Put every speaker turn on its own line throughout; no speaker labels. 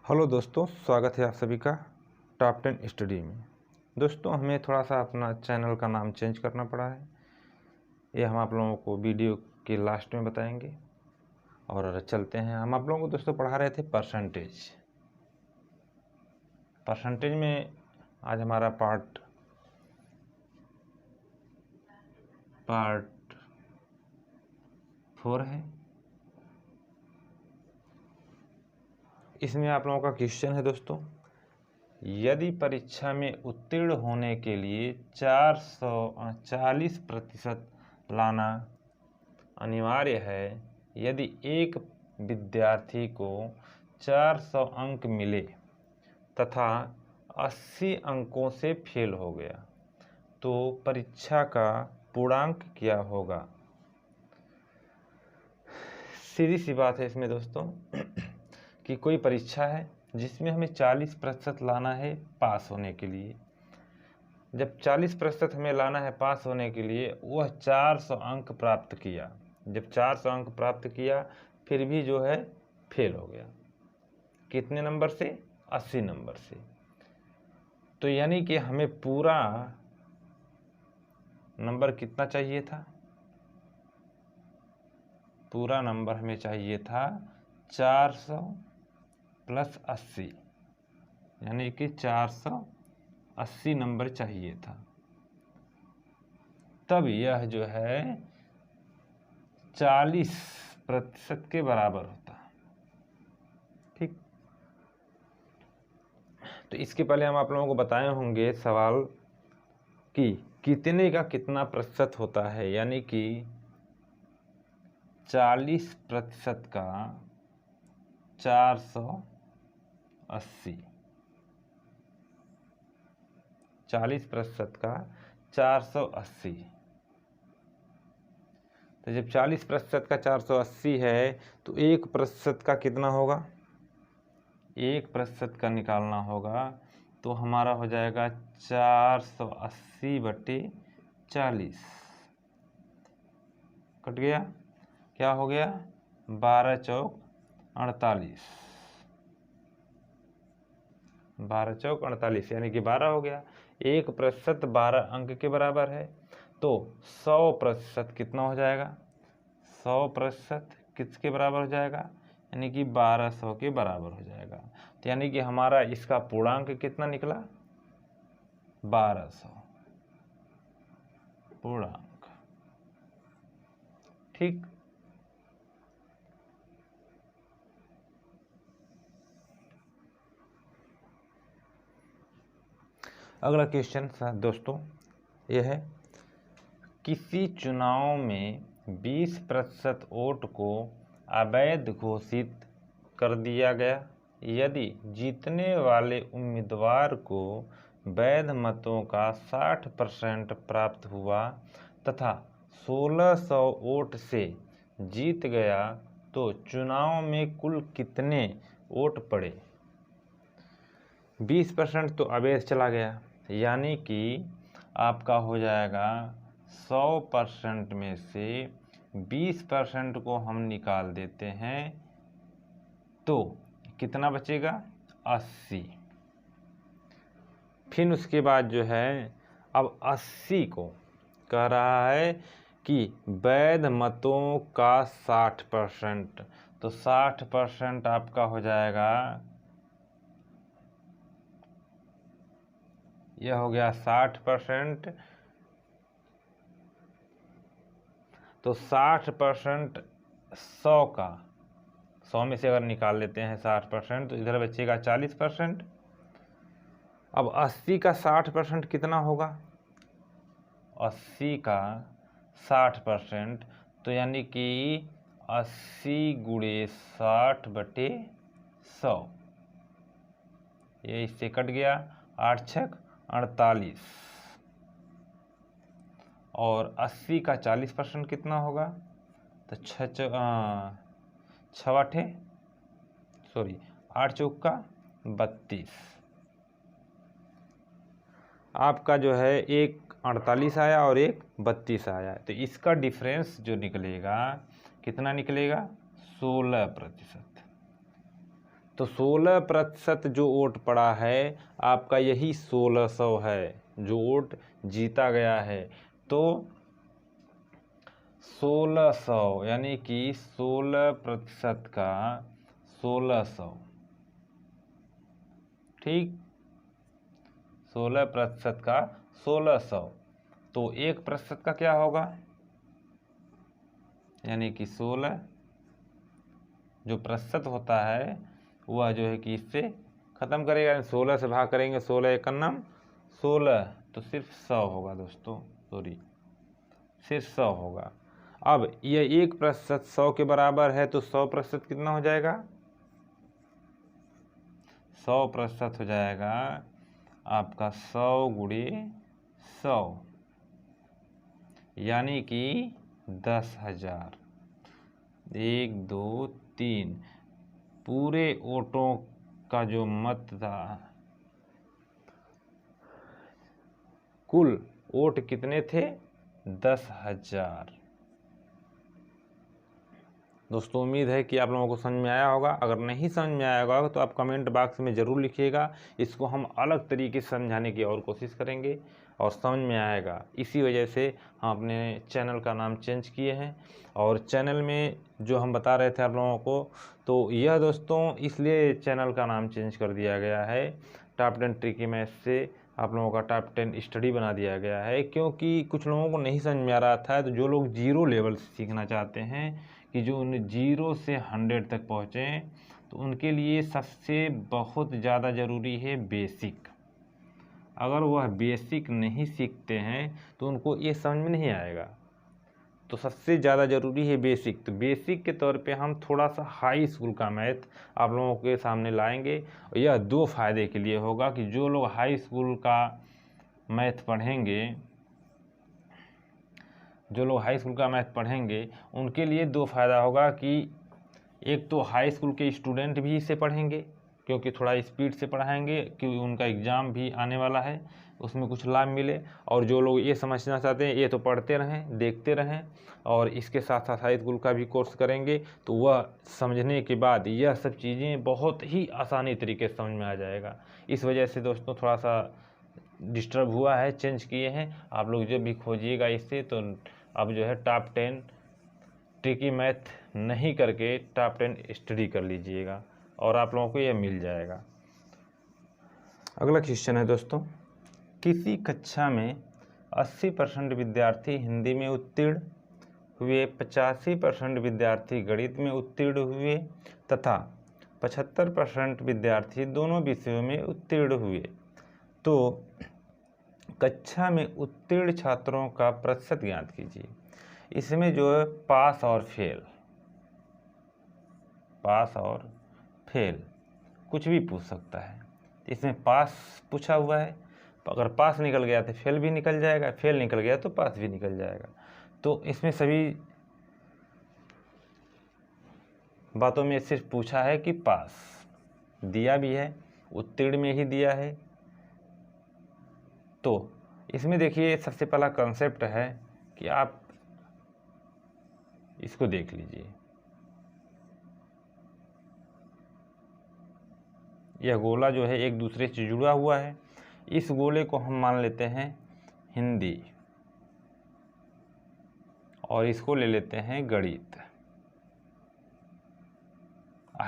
Hello दोस्तों, स्वागत है आप सभी का टॉप 10 स्टडी में। दोस्तों, हमें थोड़ा सा अपना चैनल का नाम चेंज करना पड़ा है। ये हम आप लोगों को वीडियो के लास्ट में बताएंगे। और चलते हैं, हम आप लोगों को दोस्तों पढ़ा रहे थे परसेंटेज में आज हमारा पार्ट 4 है। इसमें आप लोगों का क्वेश्चन है दोस्तों, यदि परीक्षा में उत्तीर्ण होने के लिए 440% लाना अनिवार्य है, यदि एक विद्यार्थी को 400 अंक मिले तथा 80 अंकों से फेल हो गया, तो परीक्षा का पूर्णांक क्या होगा। सीधी सी बात है इसमें दोस्तों कि कोई परीक्षा है जिसमें हमें 40% लाना है पास होने के लिए। जब 40% हमें लाना है पास होने के लिए, वह 400 अंक प्राप्त किया। जब 400 अंक प्राप्त किया फिर भी जो है फेल हो गया। कितने नंबर से? 80 नंबर से। तो यानी कि हमें पूरा नंबर कितना चाहिए था? पूरा नंबर हमें चाहिए था 400 प्लस 80, यानी कि 480 नंबर चाहिए था। तब यह जो है 40% के बराबर होता। ठीक, तो इसके पहले हम आप लोगों को बताए होंगे सवाल कि कितने का कितना प्रतिशत होता है, यानी कि 40% का 480, 40% का 480। तो जब 40% का 480 है तो 1% का कितना होगा? 1% का निकालना होगा तो हमारा हो जाएगा 480/40। कट गया, क्या हो गया? 12 चौक 48, 12 चौक 48, यानी कि 12 हो गया। 1% 12 अंक के बराबर है, तो 100% कितना हो जाएगा? 100% किसके बराबर हो जाएगा? यानी कि 1200 के बराबर हो जाएगा। तो यानी कि हमारा इसका पूर्णांक कितना निकला? 1200 पूर्णांक। ठीक, अगला क्वेश्चन दोस्तों यह है, किसी चुनाव में 20% वोट को अवैध घोषित कर दिया गया। यदि जीतने वाले उम्मीदवार को वैध मतों का 60% प्राप्त हुआ तथा 1600 वोट से जीत गया, तो चुनाव में कुल कितने वोट पड़े? 20% तो अवैध चला गया, यानी कि आपका हो जाएगा 100% में से 20% को हम निकाल देते हैं तो कितना बचेगा? 80। फिर उसके बाद जो है अब 80 को कह रहा है कि वैध मतों का 60%, तो 60% आपका हो जाएगा, यह हो गया 60%। तो 60% 100 का, 100 में से अगर निकाल लेते हैं 60%, तो इधर बचेगा 40%। अब 80 का 60% कितना होगा? 80 का 60%, तो यानी कि 80 गुणे 60/100, ये इससे कट गया, 8 छक 48। और 80 का 40% कितना होगा? तो 8 चौक का 32। आपका जो है एक 48 आया और एक 32 आया, तो इसका डिफरेंस जो निकलेगा कितना निकलेगा? 16%। तो 16% जो वोट पड़ा है आपका यही 1600 है जो वोट जीता गया है। तो 1600 यानी कि 16% का 1600, ठीक, 16% का 1600, तो 1% का क्या होगा, यानी कि 16 जो प्रतिशत होता है वह जो है कि इससे ख़त्म करेगा, 16 से भाग करेंगे, 16 एकन्नम 16, तो सिर्फ 100 होगा दोस्तों, सॉरी सिर्फ 100 होगा। अब यह 1% 100 के बराबर है, तो 100% कितना हो जाएगा, 100% हो जाएगा आपका 100 गुणे 100, यानी कि 10,000। 1 2 3 पूरे वोटों का जो मत था, कुल वोट कितने थे, 10,000। दोस्तों उम्मीद है कि आप लोगों को समझ में आया होगा। अगर नहीं समझ में आया होगा तो आप कमेंट बॉक्स में ज़रूर लिखिएगा, इसको हम अलग तरीके से समझाने की और कोशिश करेंगे और समझ में आएगा। इसी वजह से हम अपने चैनल का नाम चेंज किए हैं, और चैनल में जो हम बता रहे थे आप लोगों को, तो यह दोस्तों इसलिए चैनल का नाम चेंज कर दिया गया है, टॉप 10 ट्रिकी मैथ से आप लोगों का टॉप 10 स्टडी बना दिया गया है, क्योंकि कुछ लोगों को नहीं समझ में आ रहा था। तो जो लोग जीरो लेवल से सीखना चाहते हैं कि जो उन 0 से 100 तक पहुँचें, तो उनके लिए सबसे बहुत ज़्यादा ज़रूरी है बेसिक। अगर वह बेसिक नहीं सीखते हैं तो उनको ये समझ में नहीं आएगा, तो सबसे ज़्यादा ज़रूरी है बेसिक। तो बेसिक के तौर पे हम थोड़ा सा हाई स्कूल का मैथ आप लोगों के सामने लाएंगे, और यह 2 फायदे के लिए होगा कि जो लोग हाई स्कूल का मैथ पढ़ेंगे, जो लोग हाई स्कूल का मैथ पढ़ेंगे उनके लिए 2 फायदा होगा कि एक तो हाई स्कूल के स्टूडेंट भी इसे पढ़ेंगे, क्योंकि थोड़ा स्पीड से पढ़ाएंगे, क्योंकि उनका एग्ज़ाम भी आने वाला है, उसमें कुछ लाभ मिले। और जो लोग ये समझना चाहते हैं ये तो पढ़ते रहें, देखते रहें, और इसके साथ साथ हाई स्कूल का भी कोर्स करेंगे, तो वह समझने के बाद यह सब चीज़ें बहुत ही आसानी तरीके से समझ में आ जाएगा। इस वजह से दोस्तों थोड़ा सा डिस्टर्ब हुआ है, चेंज किए हैं। आप लोग जब भी खोजिएगा इससे, तो अब जो है टॉप 10 ट्रिकी मैथ नहीं करके टॉप 10 स्टडी कर लीजिएगा, और आप लोगों को यह मिल जाएगा। अगला क्वेश्चन है दोस्तों, किसी कक्षा में 80% विद्यार्थी हिंदी में उत्तीर्ण हुए, 85% विद्यार्थी गणित में उत्तीर्ण हुए तथा 75% विद्यार्थी दोनों विषयों में उत्तीर्ण हुए, तो कक्षा में उत्तीर्ण छात्रों का प्रतिशत ज्ञात कीजिए। इसमें जो है पास और फेल कुछ भी पूछ सकता है। इसमें पास पूछा हुआ है, अगर पास निकल गया तो फेल भी निकल जाएगा, फेल निकल गया तो पास भी निकल जाएगा। तो इसमें सभी बातों में सिर्फ पूछा है कि पास, दिया भी है, उत्तीर्ण में ही दिया है। तो इसमें देखिए सबसे पहला कॉन्सेप्ट है कि आप इसको देख लीजिए, यह गोला जो है एक दूसरे से जुड़ा हुआ है। इस गोले को हम मान लेते हैं हिंदी, और इसको ले लेते हैं गणित।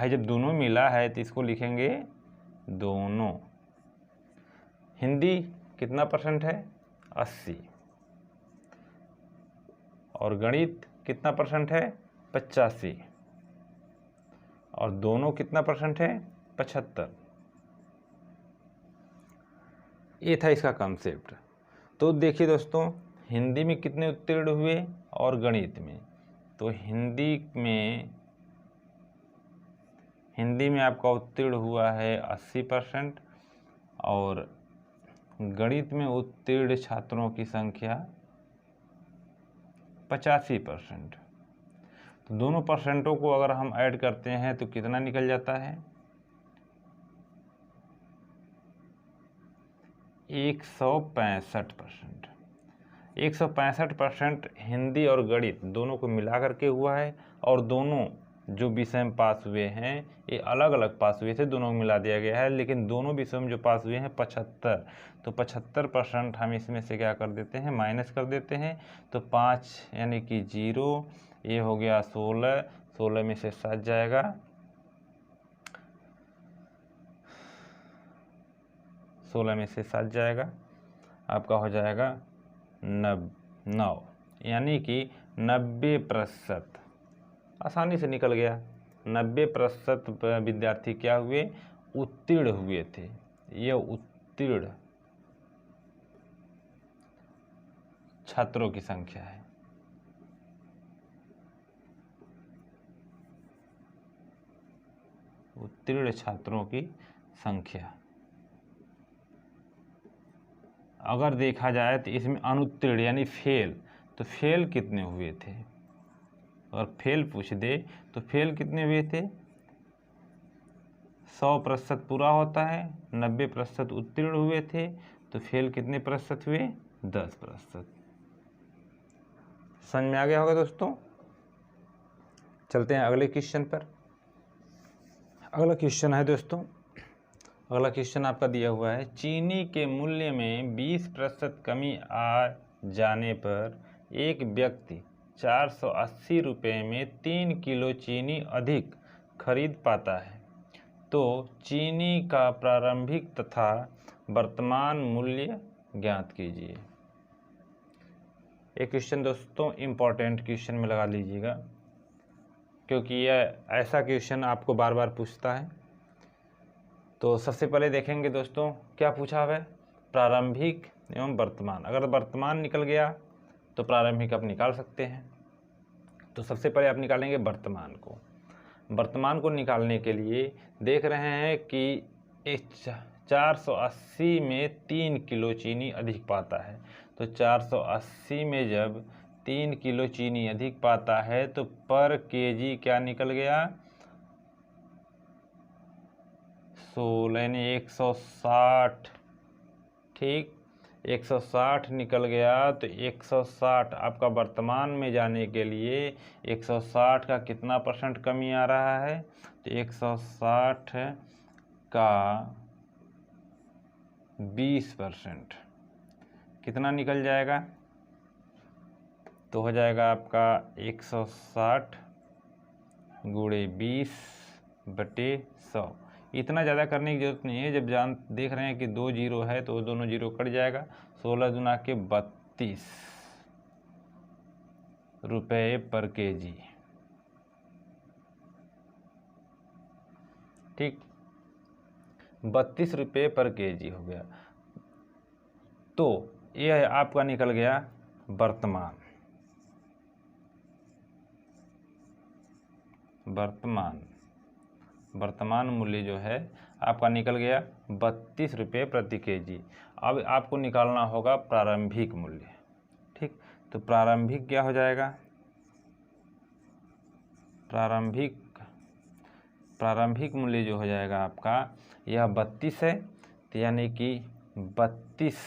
जब दोनों मिला है तो इसको लिखेंगे दोनों। हिंदी कितना परसेंट है, 80, और गणित कितना परसेंट है, 85, और दोनों कितना परसेंट है, 75। ये था इसका कॉन्सेप्ट। तो देखिए दोस्तों, हिंदी में कितने उत्तीर्ण हुए और गणित में, तो हिंदी में आपका उत्तीर्ण हुआ है 80%, और गणित में उत्तीर्ण छात्रों की संख्या 85%। तो दोनों परसेंटों को अगर हम ऐड करते हैं तो कितना निकल जाता है, 165%। 165% हिंदी और गणित दोनों को मिला करके हुआ है, और दोनों जो विषय में पास हुए हैं ये अलग अलग पास हुए थे, दोनों को मिला दिया गया है, लेकिन दोनों विषयों में जो पास हुए हैं 75, तो 75% हम इसमें से क्या कर देते हैं, माइनस कर देते हैं। तो 5 यानी कि 0, ये हो गया 16, 16 में से 7 जाएगा, 16 में से 7 जाएगा, आपका हो जाएगा 9, यानी कि 90%। आसानी से निकल गया। 90% विद्यार्थी क्या हुए, उत्तीर्ण हुए थे। ये उत्तीर्ण छात्रों की संख्या है। उत्तीर्ण छात्रों की संख्या। अगर देखा जाए तो इसमें अनुत्तीर्ण यानी फेल, तो फेल कितने हुए थे, और फेल पूछ दे तो फेल कितने हुए थे, 100% पूरा होता है, 90% उत्तीर्ण हुए थे, तो फेल कितने प्रतिशत हुए, 10%। समझ में आ गया होगा दोस्तों। चलते हैं अगले क्वेश्चन पर। अगला क्वेश्चन है दोस्तों, अगला क्वेश्चन आपका दिया हुआ है, चीनी के मूल्य में 20% कमी आ जाने पर एक व्यक्ति 480 रुपये में 3 किलो चीनी अधिक खरीद पाता है, तो चीनी का प्रारंभिक तथा वर्तमान मूल्य ज्ञात कीजिए। ये क्वेश्चन दोस्तों इम्पॉर्टेंट क्वेश्चन में लगा लीजिएगा, क्योंकि यह ऐसा क्वेश्चन आपको बार बार पूछता है। तो सबसे पहले देखेंगे दोस्तों क्या पूछा है, प्रारंभिक एवं वर्तमान। अगर वर्तमान निकल गया तो प्रारंभिक आप निकाल सकते हैं। तो सबसे पहले आप निकालेंगे वर्तमान को। वर्तमान को निकालने के लिए देख रहे हैं कि 480 में 3 किलो चीनी अधिक पाता है, तो 480 में जब 3 किलो चीनी अधिक पाता है तो पर केजी क्या निकल गया, 16 यानी 160। ठीक, 160 निकल गया। तो 160 आपका वर्तमान में जाने के लिए 160 का कितना % कमी आ रहा है, तो 160 का 20% कितना निकल जाएगा, तो हो जाएगा आपका 160 गुणे 20/100। इतना ज़्यादा करने की जरूरत नहीं है। जब देख रहे हैं कि 2 जीरो है तो दोनों जीरो कट जाएगा। 16 दूना के 32 रुपये पर केजी। ठीक, 32 रुपये पर केजी हो गया। तो यह आपका निकल गया वर्तमान मूल्य जो है आपका निकल गया 32 रुपये प्रति केजी। अब आपको निकालना होगा प्रारंभिक मूल्य। ठीक, तो प्रारंभिक क्या हो जाएगा, प्रारंभिक मूल्य जो हो जाएगा आपका यह 32 है, तो यानी कि 32।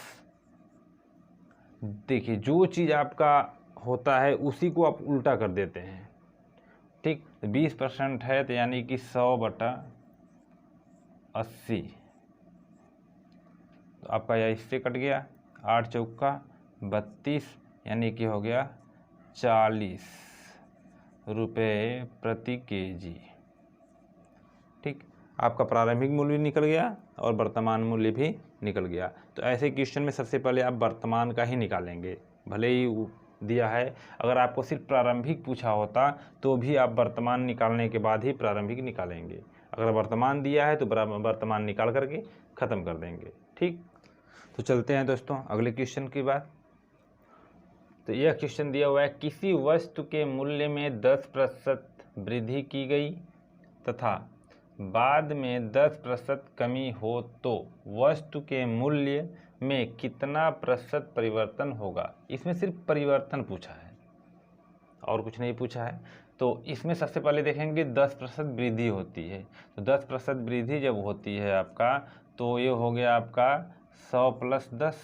देखिए जो चीज़ आपका होता है उसी को आप उल्टा कर देते हैं। ठीक, 20% है तो यानी कि 100/80, तो आपका यह इससे कट गया। 8 चौका 32 यानी कि हो गया 40 रुपये प्रति केजी। ठीक, आपका प्रारंभिक मूल्य भी निकल गया और वर्तमान मूल्य भी निकल गया। तो ऐसे क्वेश्चन में सबसे पहले आप वर्तमान का ही निकालेंगे, भले ही दिया है। अगर आपको सिर्फ प्रारंभिक पूछा होता तो भी आप वर्तमान निकालने के बाद ही प्रारंभिक निकालेंगे। अगर वर्तमान दिया है तो वर्तमान निकाल करके ख़त्म कर देंगे। ठीक, तो चलते हैं दोस्तों अगले क्वेश्चन की बात। तो यह क्वेश्चन दिया हुआ है, किसी वस्तु के मूल्य में 10% वृद्धि की गई तथा बाद में 10% कमी हो तो वस्तु के मूल्य में कितना % परिवर्तन होगा। इसमें सिर्फ परिवर्तन पूछा है और कुछ नहीं पूछा है। तो इसमें सबसे पहले देखेंगे 10% वृद्धि होती है। तो 10% वृद्धि जब होती है आपका, तो ये हो गया आपका 100 + 10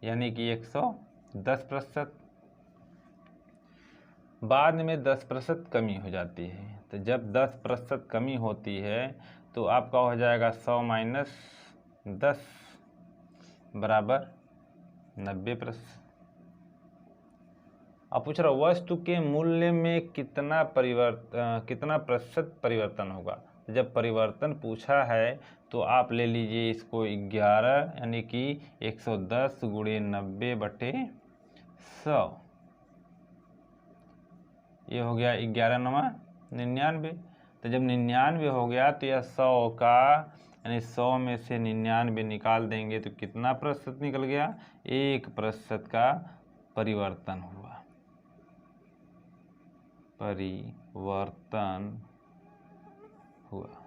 यानी कि 110%। बाद में 10% कमी हो जाती है। तो जब 10% कमी होती है तो आपका हो जाएगा 100 माइनस 10 बराबर 90%। अब पूछ रहा वस्तु के मूल्य में कितना प्रतिशत परिवर्तन होगा। जब परिवर्तन पूछा है तो आप ले लीजिए इसको 11 यानी कि 110 गुणे 90/100। ये हो गया 11 9 99। तो जब 99 हो गया तो यह 100 का यानी 100 में से 99 निकाल देंगे तो कितना प्रतिशत निकल गया, 1% का परिवर्तन हुआ।